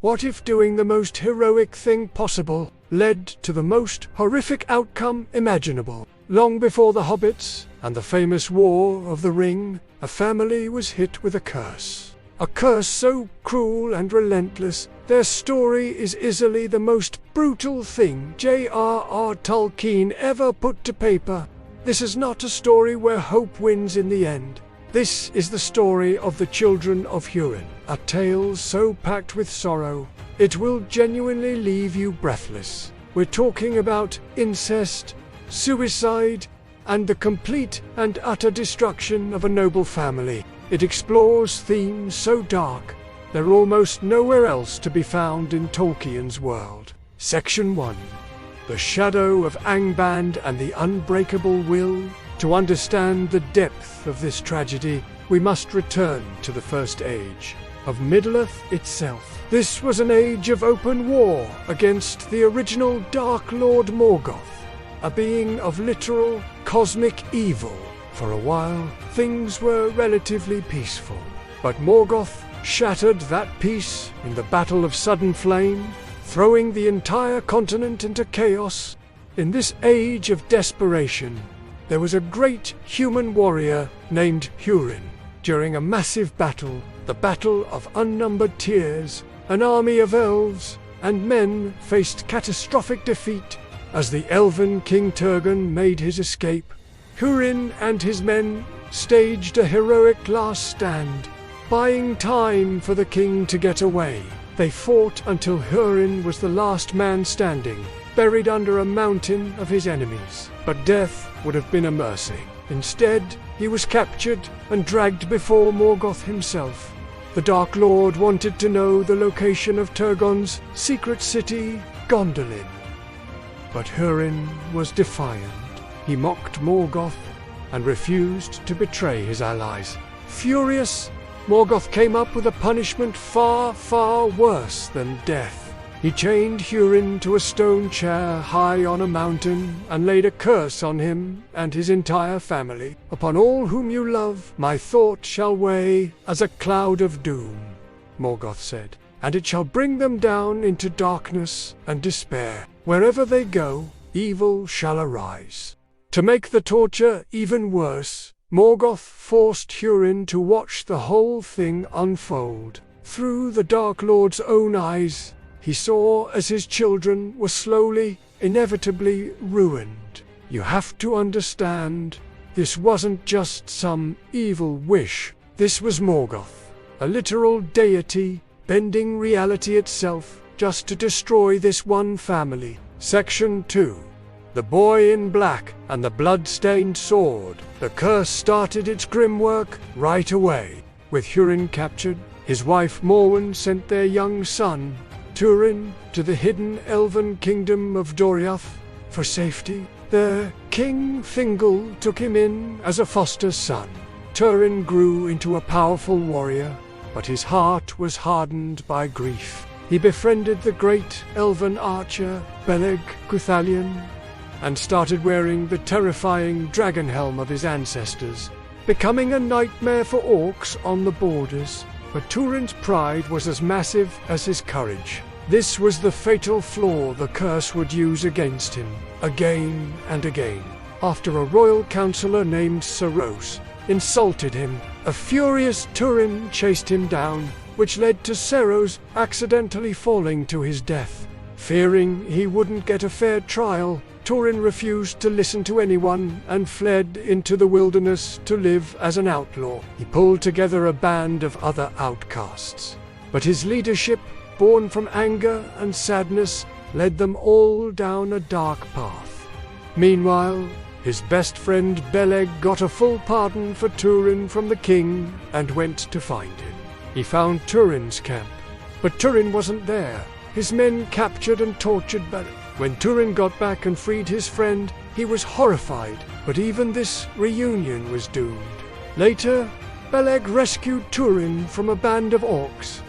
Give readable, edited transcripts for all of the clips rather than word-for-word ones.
What if doing the most heroic thing possible led to the most horrific outcome imaginable? Long before the hobbits and the famous War of the Ring, a family was hit with a curse. A curse so cruel and relentless, their story is easily the most brutal thing J.R.R. Tolkien ever put to paper. This is not a story where hope wins in the end. This is the story of the children of Hurin, a tale so packed with sorrow, it will genuinely leave you breathless. We're talking about incest, suicide, and the complete and utter destruction of a noble family. It explores themes so dark, they're almost nowhere else to be found in Tolkien's world. Section 1. The Shadow of Angband and the Unbreakable Will. To understand the depth of this tragedy, we must return to the First Age of Middle-earth itself. This was an age of open war against the original Dark Lord Morgoth, a being of literal, cosmic evil. For a while, things were relatively peaceful, but Morgoth shattered that peace in the Battle of Sudden Flame, throwing the entire continent into chaos. In this age of desperation, there was a great human warrior named Hurin. During a massive battle, the Battle of Unnumbered Tears, an army of elves and men faced catastrophic defeat as the elven King Turgon made his escape. Hurin and his men staged a heroic last stand, buying time for the king to get away. They fought until Hurin was the last man standing, buried under a mountain of his enemies. But death would have been a mercy. Instead, he was captured and dragged before Morgoth himself. The Dark Lord wanted to know the location of Turgon's secret city, Gondolin. But Hurin was defiant. He mocked Morgoth and refused to betray his allies. Furious, Morgoth came up with a punishment far, far worse than death. He chained Hurin to a stone chair high on a mountain and laid a curse on him and his entire family. "Upon all whom you love, my thought shall weigh as a cloud of doom," Morgoth said, "and it shall bring them down into darkness and despair. Wherever they go, evil shall arise." To make the torture even worse, Morgoth forced Hurin to watch the whole thing unfold. Through the Dark Lord's own eyes, he saw as his children were slowly, inevitably ruined. You have to understand, this wasn't just some evil wish. This was Morgoth, a literal deity, bending reality itself just to destroy this one family. Section 2. The Boy in Black and the Blood-Stained Sword. The curse started its grim work right away. With Hurin captured, his wife Morwen sent their young son, Turin, to the hidden elven kingdom of Doriath for safety. There, King Thingol took him in as a foster son. Turin grew into a powerful warrior, but his heart was hardened by grief. He befriended the great elven archer Beleg Guthalion and started wearing the terrifying dragon helm of his ancestors, becoming a nightmare for orcs on the borders. But Turin's pride was as massive as his courage. This was the fatal flaw the curse would use against him, again and again. After a royal counselor named Saros insulted him, a furious Turin chased him down, which led to Saros accidentally falling to his death. Fearing he wouldn't get a fair trial, Turin refused to listen to anyone and fled into the wilderness to live as an outlaw. He pulled together a band of other outcasts, but his leadership, born from anger and sadness, led them all down a dark path. Meanwhile, his best friend Beleg got a full pardon for Turin from the king and went to find him. He found Turin's camp, but Turin wasn't there. His men captured and tortured Beleg. When Turin got back and freed his friend, he was horrified, but even this reunion was doomed. Later, Beleg rescued Turin from a band of orcs.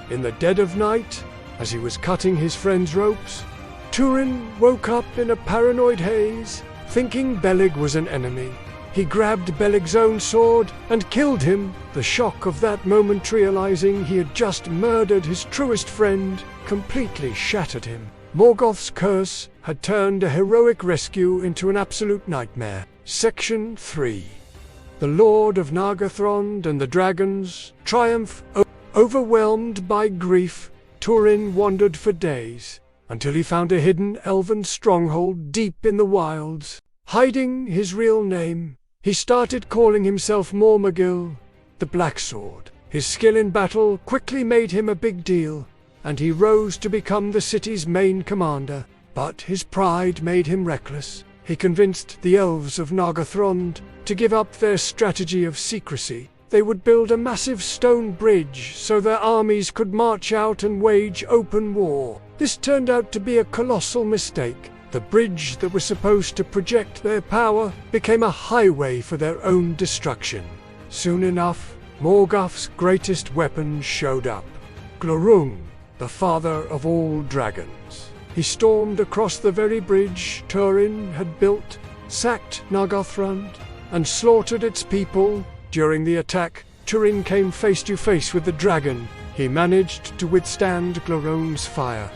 In the dead of night, as he was cutting his friend's ropes, Turin woke up in a paranoid haze, thinking Beleg was an enemy. He grabbed Beleg's own sword and killed him. The shock of that moment, realizing he had just murdered his truest friend, completely shattered him. Morgoth's curse had turned a heroic rescue into an absolute nightmare. Section 3. The Lord of Nargothrond and the Dragons triumph. Overwhelmed by grief, Turin wandered for days, until he found a hidden elven stronghold deep in the wilds. Hiding his real name, he started calling himself Mormagil, the Black Sword. His skill in battle quickly made him a big deal, and he rose to become the city's main commander. But his pride made him reckless. He convinced the elves of Nargothrond to give up their strategy of secrecy. They would build a massive stone bridge so their armies could march out and wage open war. This turned out to be a colossal mistake. The bridge that was supposed to project their power became a highway for their own destruction. Soon enough, Morgoth's greatest weapon showed up. Glorung, the father of all dragons. He stormed across the very bridge Turin had built, sacked Nargothrond, and slaughtered its people. During the attack, Turin came face to face with the dragon. He managed to withstand Glorung's fire,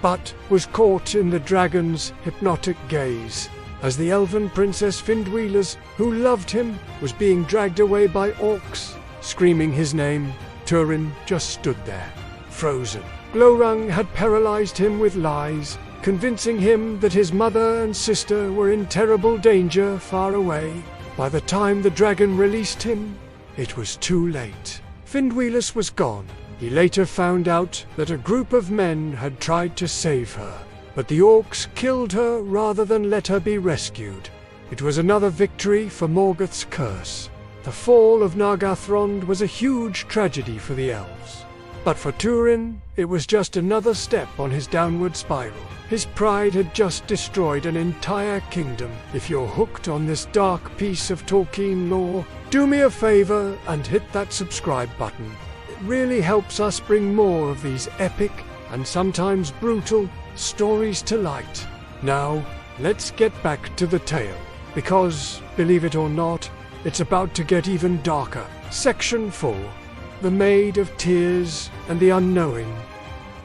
but was caught in the dragon's hypnotic gaze. As the elven princess Finduilas, who loved him, was being dragged away by orcs, screaming his name, Turin just stood there, frozen. Glorung had paralyzed him with lies, convincing him that his mother and sister were in terrible danger far away. By the time the dragon released him, it was too late. Finduilas was gone. He later found out that a group of men had tried to save her, but the orcs killed her rather than let her be rescued. It was another victory for Morgoth's curse. The fall of Nargothrond was a huge tragedy for the elves. But for Turin, it was just another step on his downward spiral. His pride had just destroyed an entire kingdom. If you're hooked on this dark piece of Tolkien lore, do me a favor and hit that subscribe button. It really helps us bring more of these epic and sometimes brutal stories to light. Now, let's get back to the tale, because, believe it or not, it's about to get even darker. Section 4. The Maid of Tears and the Unknowing.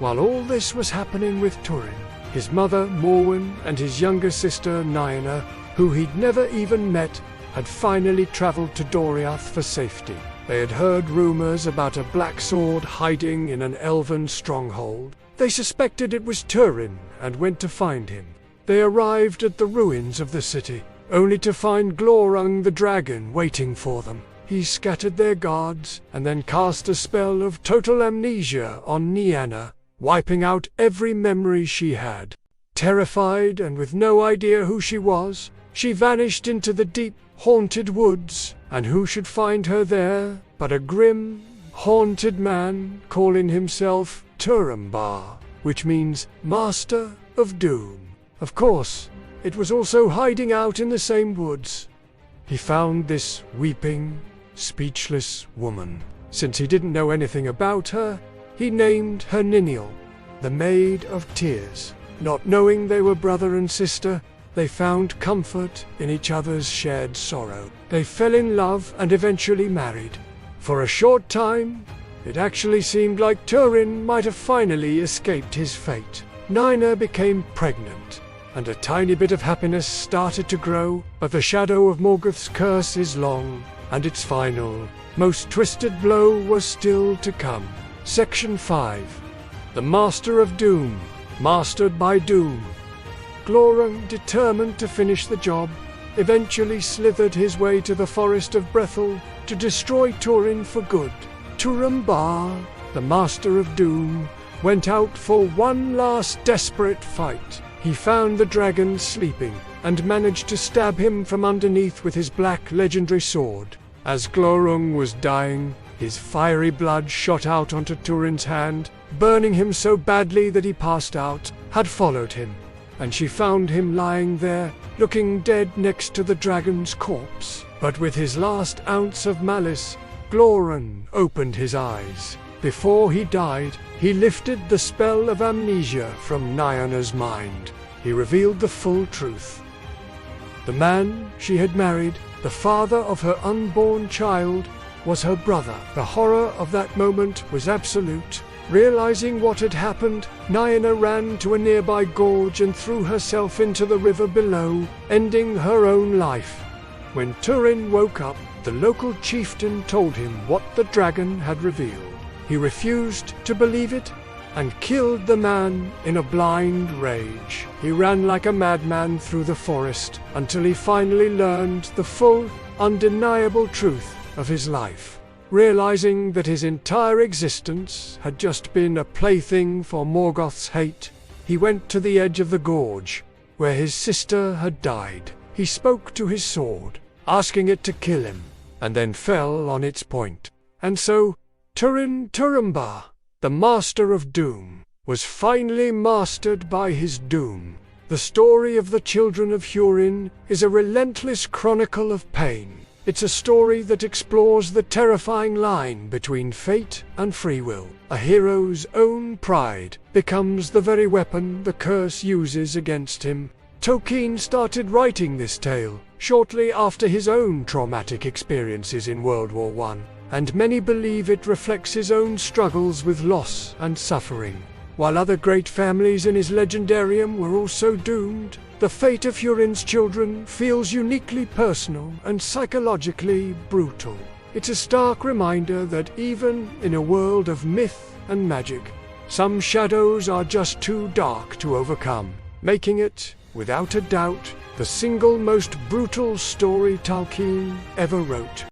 While all this was happening with Turin, his mother Morwen and his younger sister Nyna, who he'd never even met, had finally traveled to Doriath for safety. They had heard rumors about a black sword hiding in an elven stronghold. They suspected it was Turin and went to find him. They arrived at the ruins of the city, only to find Glorung the dragon waiting for them. He scattered their guards and then cast a spell of total amnesia on Nyna, wiping out every memory she had. Terrified and with no idea who she was, she vanished into the deep, haunted woods, and who should find her there but a grim, haunted man calling himself Turambar, which means Master of Doom. Of course, it was also hiding out in the same woods. He found this weeping, speechless woman. Since he didn't know anything about her, he named her Niniel, the Maid of Tears. Not knowing they were brother and sister, they found comfort in each other's shared sorrow. They fell in love and eventually married. For a short time, it actually seemed like Turin might have finally escaped his fate. Nyna became pregnant, and a tiny bit of happiness started to grow, but the shadow of Morgoth's curse is long, and its final, most twisted blow was still to come. Section 5. The Master of Doom, mastered by Doom. Glorung, determined to finish the job, eventually slithered his way to the forest of Brethil to destroy Turin for good. Turambar, the Master of Doom, went out for one last desperate fight. He found the dragon sleeping and managed to stab him from underneath with his black legendary sword. As Glorung was dying, his fiery blood shot out onto Turin's hand, burning him so badly that he passed out. Had followed him, and she found him lying there, looking dead next to the dragon's corpse. But with his last ounce of malice, Glorung opened his eyes. Before he died, he lifted the spell of amnesia from Nyna's mind. He revealed the full truth. The man she had married, the father of her unborn child, was her brother. The horror of that moment was absolute. Realizing what had happened, Nyana ran to a nearby gorge and threw herself into the river below, ending her own life. When Turin woke up, the local chieftain told him what the dragon had revealed. He refused to believe it and killed the man in a blind rage. He ran like a madman through the forest until he finally learned the full, undeniable truth of his life. Realizing that his entire existence had just been a plaything for Morgoth's hate, he went to the edge of the gorge, where his sister had died. He spoke to his sword, asking it to kill him, and then fell on its point. And so, Turin Turambar, the master of doom, was finally mastered by his doom. The story of the children of Húrin is a relentless chronicle of pain. It's a story that explores the terrifying line between fate and free will. A hero's own pride becomes the very weapon the curse uses against him. Tolkien started writing this tale shortly after his own traumatic experiences in World War I, and many believe it reflects his own struggles with loss and suffering. While other great families in his legendarium were also doomed, the fate of Húrin's children feels uniquely personal and psychologically brutal. It's a stark reminder that even in a world of myth and magic, some shadows are just too dark to overcome, making it, without a doubt, the single most brutal story Tolkien ever wrote.